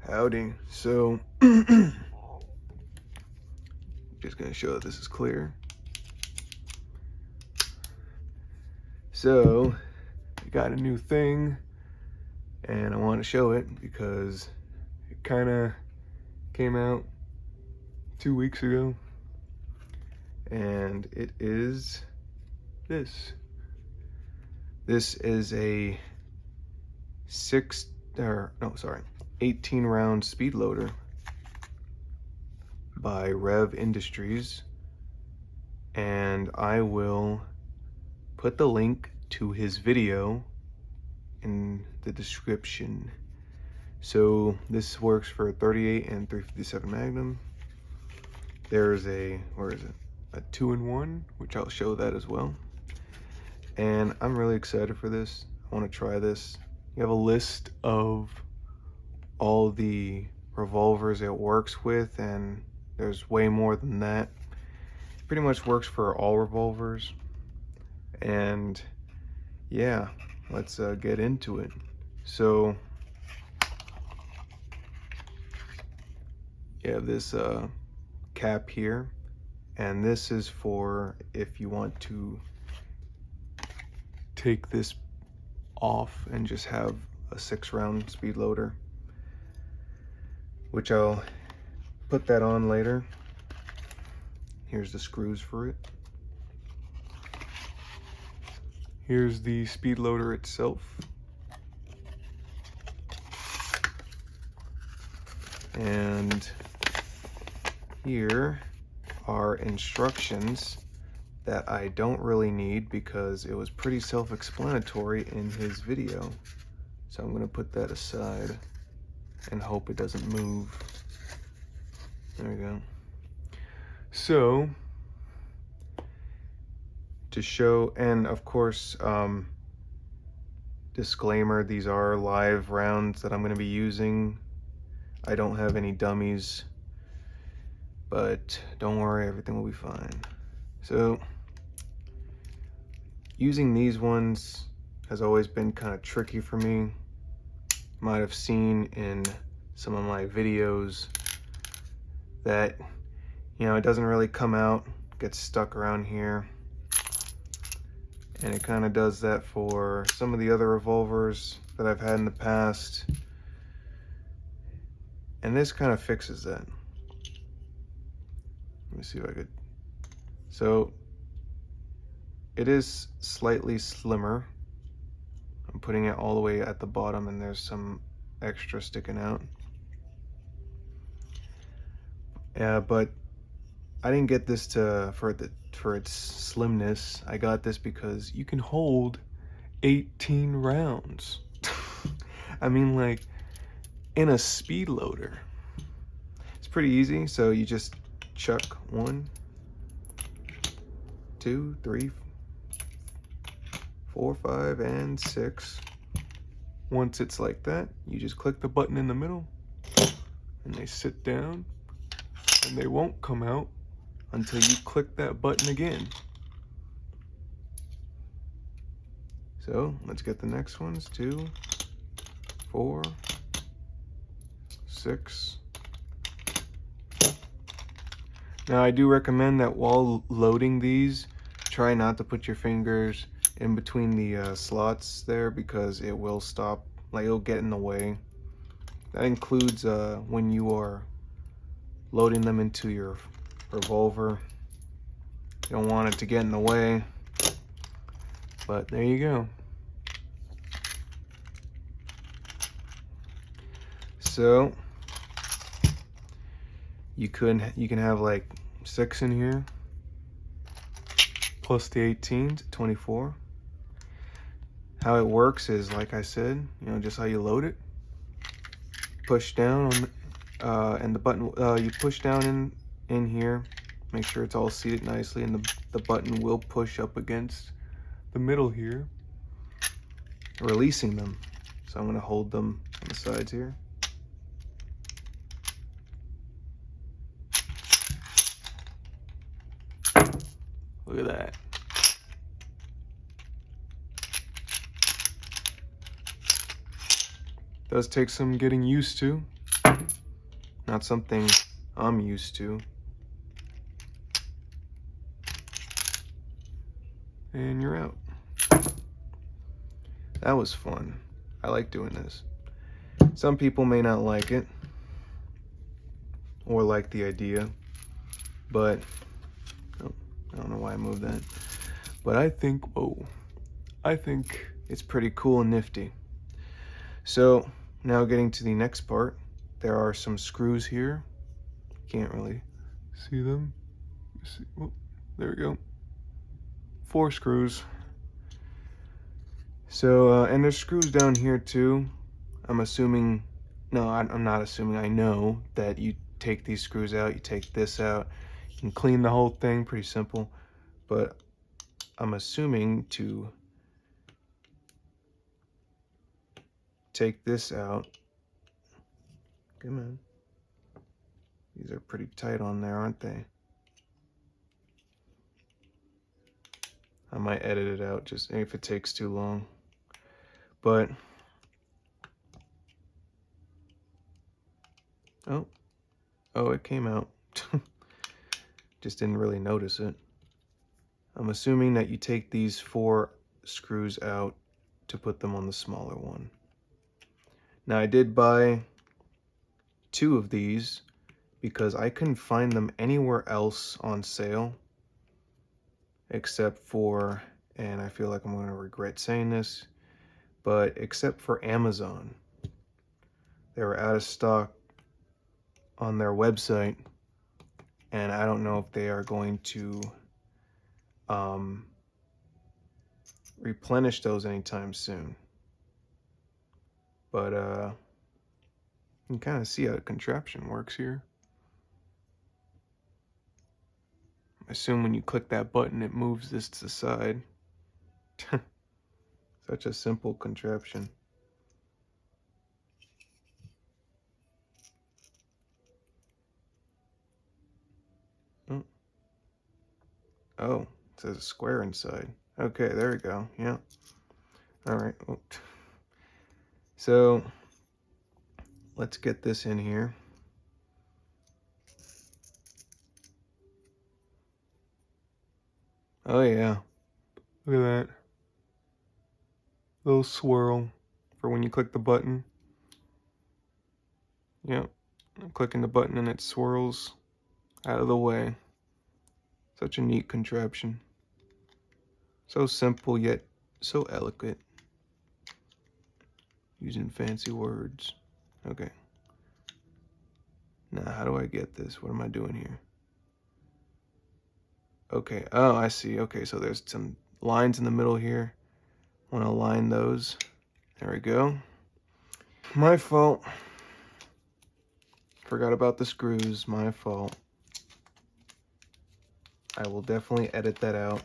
Howdy. So, just gonna show that this is clear. So, I got a new thing, and I want to show it because it kind of came out 2 weeks ago, and it is this. This is a 18 round speed loader by Rev Industries, and I will put the link to his video in the description. So this works for a 38 and 357 Magnum. There's a 2-in-1, which I'll show that as well. And I'm really excited for this. I want to try this. You have a list of all the revolvers it works with, and there's way more than that. It pretty much works for all revolvers. And yeah, let's get into it. So you have this cap here, and this is for if you want to take this off and just have a 6-round speed loader, which I'll put that on later. Here's the screws for it. Here's the speed loader itself. And here are instructions that I don't really need because it was pretty self-explanatory in his video. So I'm gonna put that aside and hope it doesn't move. There we go. So, to show, and of course, disclaimer, these are live rounds that I'm gonna be using. I don't have any dummies, but don't worry, everything will be fine. So, using these ones has always been kind of tricky for me. Might have seen in some of my videos that, you know, it doesn't really come out, gets stuck around here. And it kind of does that for some of the other revolvers that I've had in the past. And this kind of fixes that. Let me see if I could. So it is slightly slimmer. I'm putting it all the way at the bottom, and there's some extra sticking out. But I didn't get this for its slimness. I got this because you can hold 18 rounds. I mean, like, in a speed loader. It's pretty easy. So you just chuck 1, 2, 3, 4, 5, and 6. Once it's like that, you just click the button in the middle, and they sit down, and they won't come out until you click that button again. So let's get the next ones. 2, 4, 6. Now I do recommend that while loading these, try not to put your fingers in between the slots there, because it will stop, like, it'll get in the way. That includes when you are loading them into your revolver. You don't want it to get in the way, but there you go. So you can have like 6 in here plus the 18, 24. How it works is, like I said, you know, just how you load it. Push down on and the button, you push down in here, make sure it's all seated nicely, and the button will push up against the middle here, releasing them. So I'm going to hold them on the sides here. Look at that. Does take some getting used to. Not something I'm used to. And you're out. That was fun. I like doing this. Some people may not like it or like the idea, but oh, I don't know why I moved that. But I think it's pretty cool and nifty. So now getting to the next part, there are some screws here. Can't really see them. See. Oh, there we go. 4 screws. So, and there's screws down here too. I'm assuming, no, I'm not assuming, I know that you take these screws out, you take this out, you can clean the whole thing, pretty simple. But I'm assuming to take this out. Come on. These are pretty tight on there, aren't they? I might edit it out just if it takes too long. But oh, it came out. Just didn't really notice it. I'm assuming that you take these 4 screws out to put them on the smaller one. Now I did buy 2 of these because I couldn't find them anywhere else on sale except for, and I feel like I'm going to regret saying this, but except for Amazon. They were out of stock on their website, and I don't know if they are going to replenish those anytime soon. But you can kind of see how the contraption works here. I assume when you click that button, it moves this to the side. Such a simple contraption. Oh, it says a square inside. Okay, there we go. Yeah. All right. Oh. So let's get this in here. Oh yeah. Look at that. Little swirl for when you click the button. Yep. I'm clicking the button and it swirls out of the way. Such a neat contraption. So simple yet so eloquent. Using fancy words. Okay. Now, how do I get this? What am I doing here? Okay. Oh, I see. Okay, so there's some lines in the middle here. Want to align those. There we go. My fault. Forgot about the screws. My fault. I will definitely edit that out.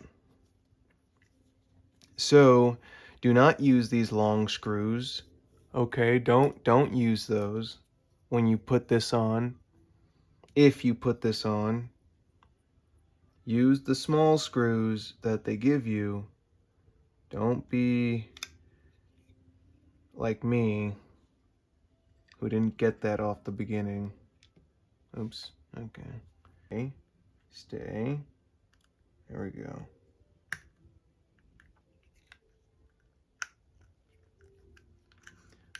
So, do not use these long screws. Okay, don't use those when you put this on. If you put this on, use the small screws that they give you. Don't be like me, who didn't get that off the beginning. Oops. Okay. Stay. There we go.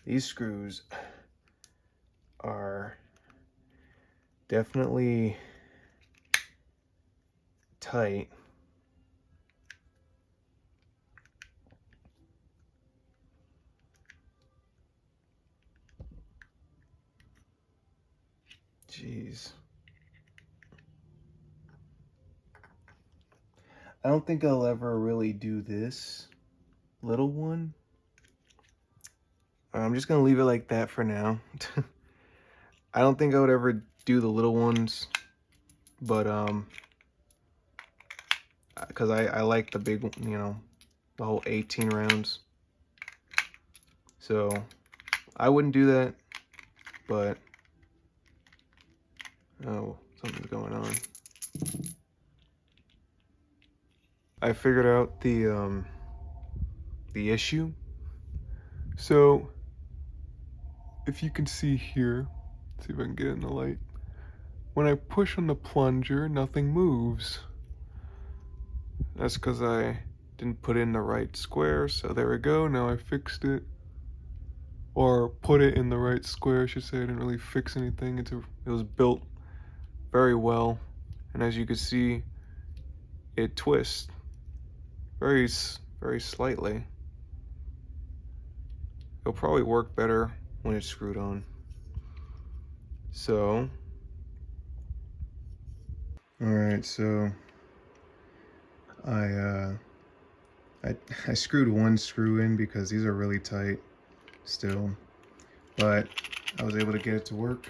These screws are definitely tight. Jeez. I don't think I'll ever really do this little one. I'm just gonna leave it like that for now. I don't think I would ever do the little ones, but because I like the big, the whole 18 rounds. So I wouldn't do that, but oh, something's going on. I figured out the issue. So if you can see here, see if I can get it in the light. When I push on the plunger, nothing moves. That's because I didn't put in the right square, so there we go, now I fixed it. Or put it in the right square, I should say. I didn't really fix anything. It was built very well, and as you can see, it twists very slightly. It'll probably work better when it's screwed on. So, all right, so I screwed one screw in because these are really tight still, but I was able to get it to work.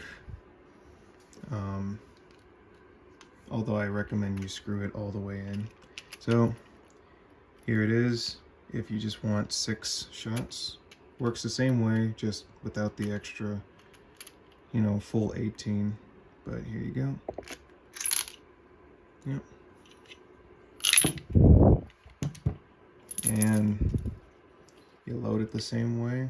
Although I recommend you screw it all the way in. So here it is. If you just want 6 shots, works the same way, just without the extra, you know, full 18. But here you go. Yep. And you load it the same way.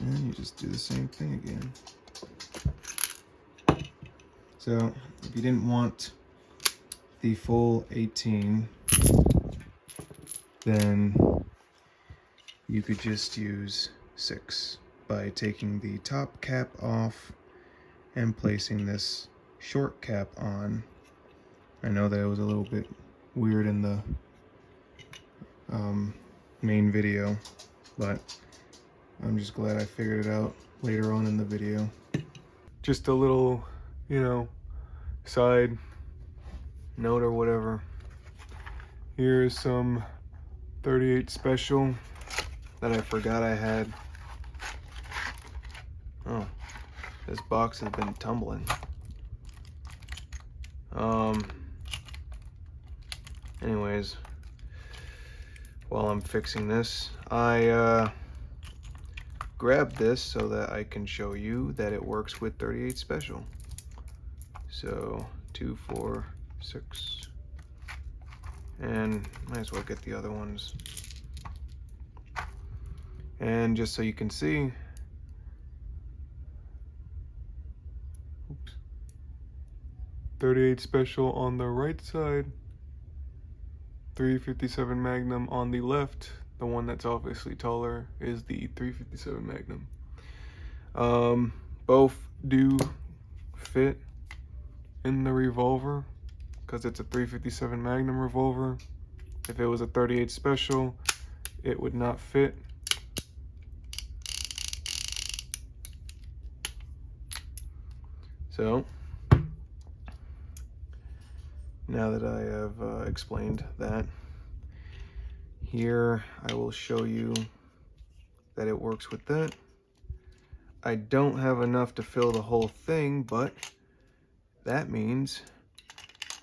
And you just do the same thing again. So if you didn't want the full 18, then you could just use 6 by taking the top cap off and placing this short cap on. I know that it was a little bit weird in the main video, but I'm just glad I figured it out later on in the video. Just a little, you know, side note or whatever. Here is some 38 special that I forgot I had. Oh, this box has been tumbling. Anyways, while I'm fixing this, I grabbed this so that I can show you that it works with 38 special. So 2, 4, 6, and might as well get the other ones. And just so you can see, oops, 38 special on the right side, 357 Magnum on the left. The one that's obviously taller is the 357 Magnum. Both do fit in the revolver because it's a 357 Magnum revolver. If it was a 38 special, it would not fit. So now that I have explained that, here I will show you that it works with that. I don't have enough to fill the whole thing, but that means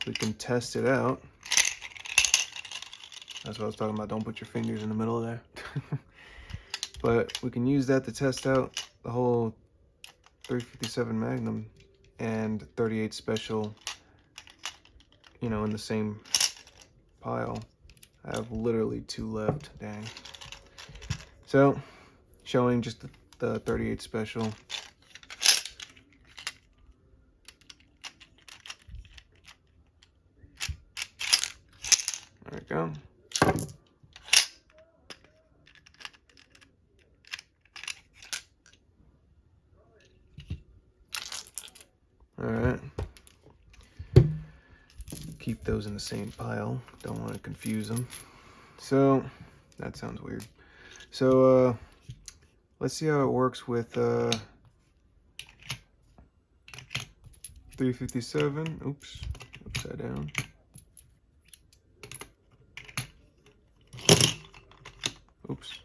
we can test it out. That's what I was talking about. Don't put your fingers in the middle of there. But we can use that to test out the whole 357 Magnum and 38 special, you know, in the same pile. I have literally 2 left, dang. So, showing just the 38 special. There we go. All right. Keep those in the same pile. Don't want to confuse them. So, that sounds weird. So, let's see how it works with 357. Oops, upside down. Oops.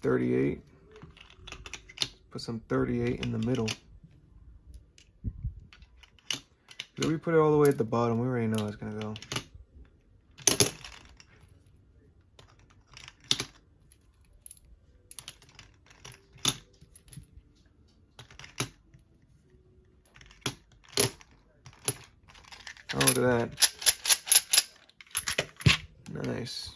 38. Put some 38 in the middle. If we put it all the way at the bottom, we already know how it's gonna go. Oh, look at that. Nice.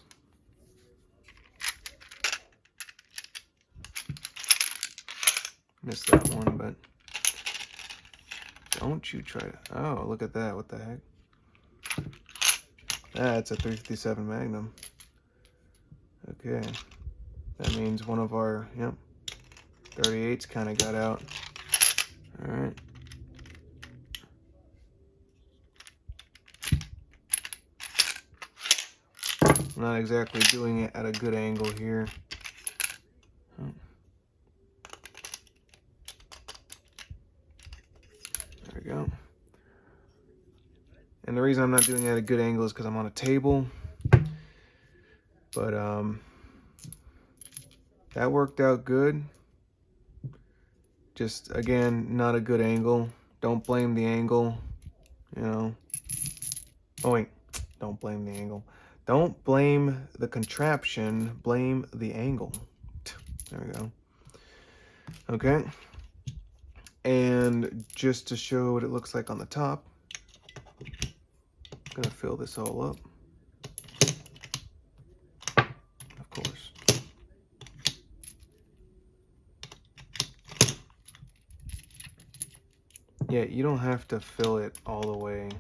Missed that one, but don't you try to. Oh, look at that. What the heck? That's a 357 Magnum. Okay. That means one of our, 38s kind of got out. All right. I'm not exactly doing it at a good angle here. There we go. And the reason I'm not doing it at a good angle is because I'm on a table. But that worked out good. Just, again, not a good angle. Don't blame the angle, you know. Oh, wait. Don't blame the angle. Don't blame the contraption. Blame the angle. There we go. Okay. And just to show what it looks like on the top, I'm going to fill this all up. Of course. Yeah, you don't have to fill it all the way.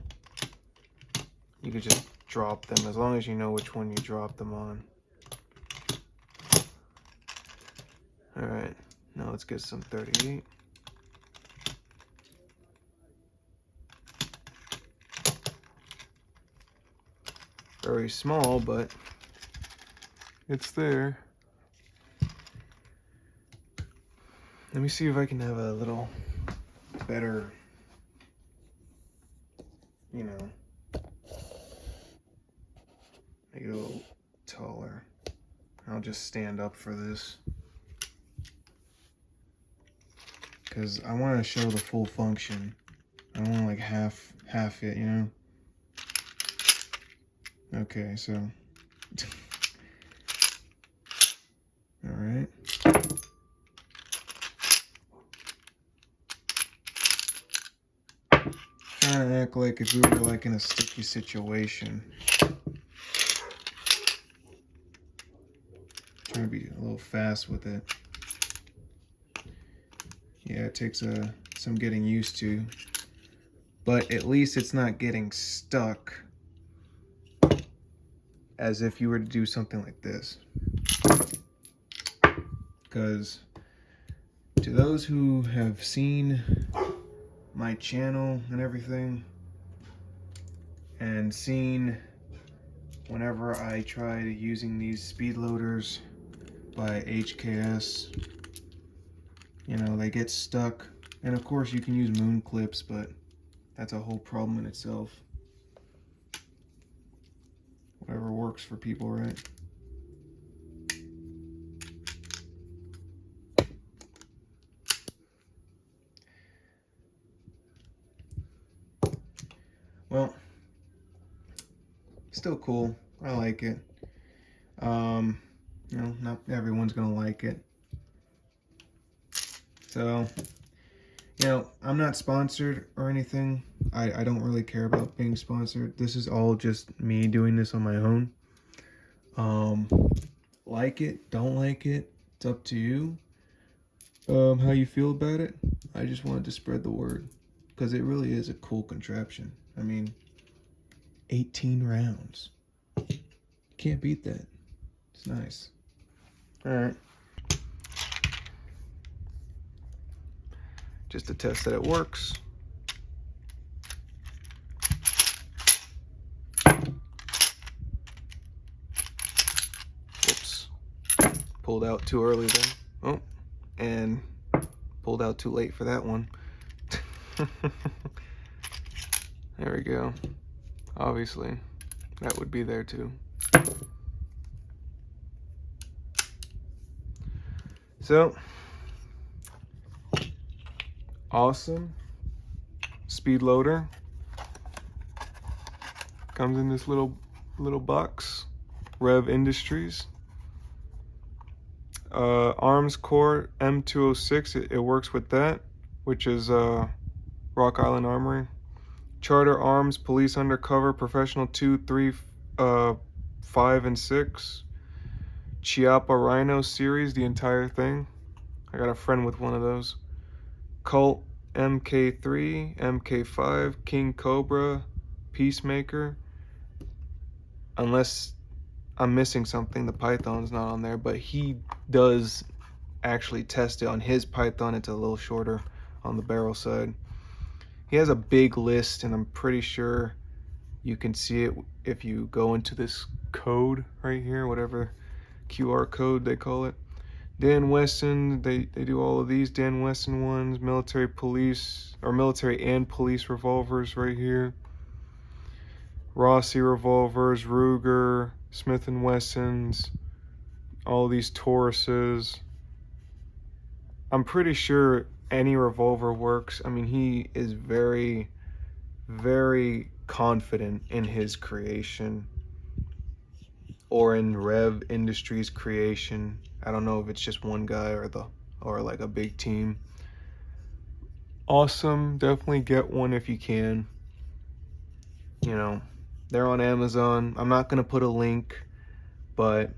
You could just drop them as long as you know which one you drop them on. All right, now let's get some 38. Very small, but it's there. Let me see if I can have a little better, you know, make it a little taller. I'll just stand up for this because I want to show the full function. I don't want to like half it, you know. Okay, so all right. Trying to act like if we were like in a sticky situation. Trying to be a little fast with it. Yeah, it takes some getting used to, but at least it's not getting stuck as if you were to do something like this. Because to those who have seen my channel and everything, and seen whenever I tried using these speed loaders by HKS, you know, they get stuck. And of course you can use moon clips, but that's a whole problem in itself. Whatever works for people, right? Well, still cool. I like it. You know, not everyone's gonna like it. So, you know, I'm not sponsored or anything. I don't really care about being sponsored. This is all just me doing this on my own. Like it, don't like it, it's up to you. How you feel about it. I just wanted to spread the word because it really is a cool contraption. I mean, 18 rounds. Can't beat that. It's nice. All right. Just to test that it works. Oops. Pulled out too early then. Oh, and pulled out too late for that one. There we go. Obviously, that would be there too. So, awesome speed loader. Comes in this little box. Rev Industries. Arms core M206. It works with that, which is Rock Island Armory. Charter Arms, Police Undercover, Professional 2, 3, 5, and 6. Chiapa Rhino series, the entire thing. I got a friend with one of those. Cult, MK3, MK5, King Cobra, Peacemaker. Unless I'm missing something, the Python's not on there, but he does actually test it on his Python. It's a little shorter on the barrel side. He has a big list, and I'm pretty sure you can see it if you go into this code right here, whatever QR code they call it. Dan Weston, they do all of these Dan Weston ones, military and police revolvers right here. Rossi revolvers, Ruger, Smith & Wessons, all these Tauruses. I'm pretty sure any revolver works. I mean, he is very, very confident in his creation, or in Rev Industries creation. I don't know if it's just one guy or like a big team. Awesome. Definitely get one if you can. You know, they're on Amazon. I'm not going to put a link, but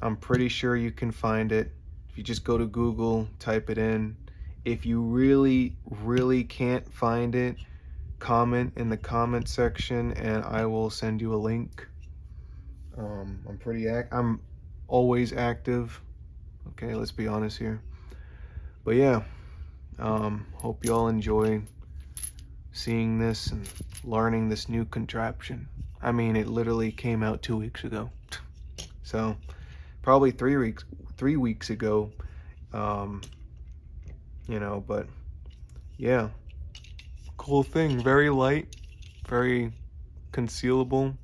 I'm pretty sure you can find it. If you just go to Google, type it in. If you really, really can't find it, comment in the comment section and I will send you a link. I'm always active. Okay, let's be honest here. But yeah, hope y'all enjoy seeing this and learning this new contraption. I mean, it literally came out 2 weeks ago. So probably 3 weeks ago. But yeah, cool thing. Very light, very concealable,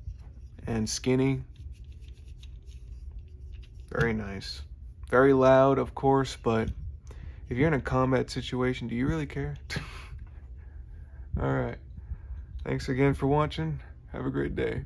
and skinny. Very nice. Very loud, of course, but if you're in a combat situation, do you really care? Alright. Thanks again for watching. Have a great day.